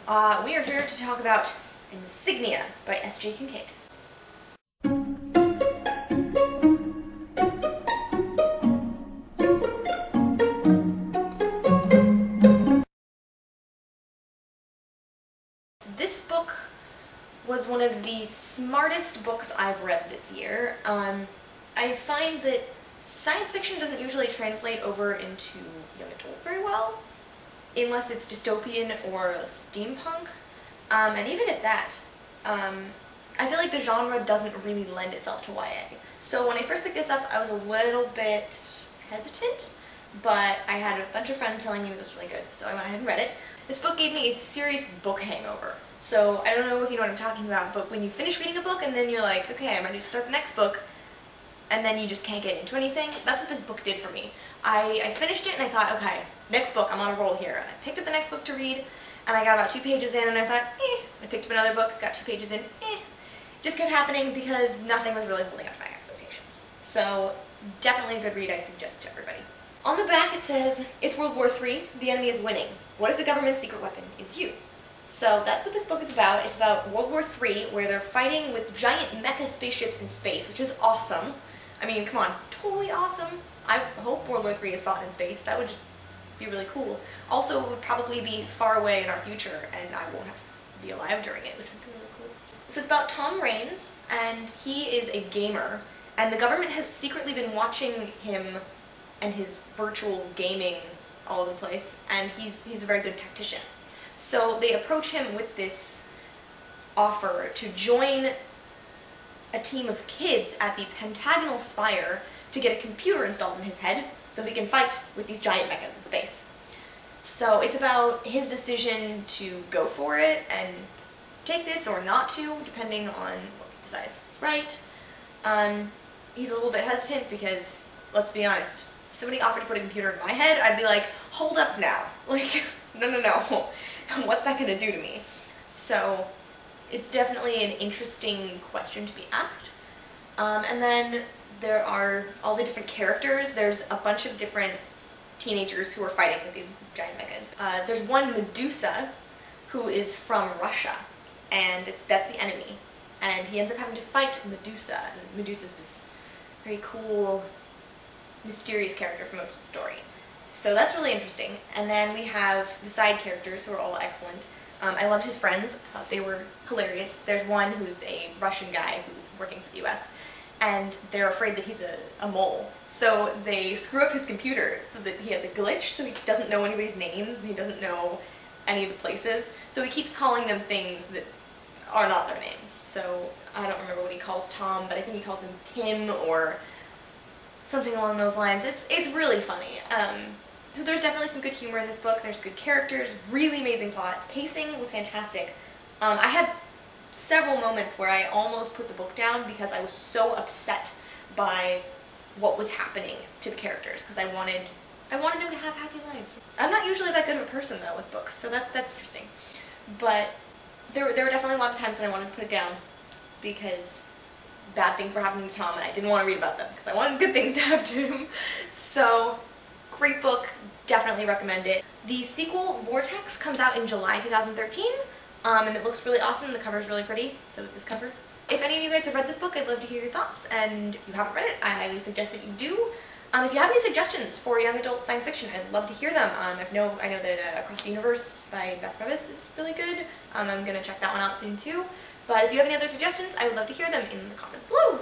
We are here to talk about Insignia by S.J. Kincaid. This book was one of the smartest books I've read this year. I find that science fiction doesn't usually translate over into young adult very well, unless it's dystopian or steampunk, and even at that, I feel like the genre doesn't really lend itself to YA. So when I first picked this up, I was a little bit hesitant, but I had a bunch of friends telling me it was really good, so I went ahead and read it. This book gave me a serious book hangover. So I don't know if you know what I'm talking about, but when you finish reading a book and then you're like, okay, I'm ready to start the next book, and then you just can't get into anything, that's what this book did for me. I finished it and I thought, okay, next book, I'm on a roll here. And I picked up the next book to read, and I got about 2 pages in and I thought, I picked up another book, got 2 pages in, Just kept happening because nothing was really holding up to my expectations. So definitely a good read, I suggest it to everybody. On the back it says, it's World War III, the enemy is winning. What if the government's secret weapon is you? So that's what this book is about. It's about World War III, where they're fighting with giant mecha spaceships in space, which is awesome. I mean, come on, totally awesome. I hope World War III is fought in space. That would just be really cool. Also, it would probably be far away in our future, and I won't have to be alive during it, which would be really cool. So it's about Tom Raines, and he is a gamer, and the government has secretly been watching him and his virtual gaming all over the place, and he's a very good tactician. So they approach him with this offer to join a team of kids at the Pentagonal Spire to get a computer installed in his head so he can fight with these giant mechas in space. So it's about his decision to go for it and take this or not to, depending on what he decides is right. He's a little bit hesitant because, let's be honest, if somebody offered to put a computer in my head, I'd be like, hold up now. Like, no. What's that going to do to me? So it's definitely an interesting question to be asked. And then there are all the different characters. There's a bunch of different teenagers who are fighting with these giant mechas. There's one Medusa who is from Russia, and that's the enemy. And he ends up having to fight Medusa, and Medusa's this very cool, mysterious character for most of the story. So that's really interesting. And then we have the side characters who are all excellent. I loved his friends. I thought they were hilarious. There's one who's a Russian guy who's working for the US, and they're afraid that he's a mole. So they screw up his computer so that he has a glitch, so he doesn't know anybody's names, and he doesn't know any of the places. So he keeps calling them things that are not their names. So I don't remember what he calls Tom, but I think he calls him Tim or something along those lines. It's really funny. So there's definitely some good humor in this book. There's good characters, really amazing plot. Pacing was fantastic. I had several moments where I almost put the book down because I was so upset by what was happening to the characters, because I wanted them to have happy lives. I'm not usually that good of a person though with books, so that's interesting. But there were definitely a lot of times when I wanted to put it down because bad things were happening to Tom and I didn't want to read about them because I wanted good things to happen to him. So great book, definitely recommend it. The sequel, Vortex, comes out in July 2013, and it looks really awesome. The cover's really pretty, so is this cover. If any of you guys have read this book, I'd love to hear your thoughts, and if you haven't read it, I highly suggest that you do. If you have any suggestions for young adult science fiction, I'd love to hear them. I know that Across the Universe by Beth Revis is really good. I'm going to check that one out soon too. But if you have any other suggestions, I would love to hear them in the comments below.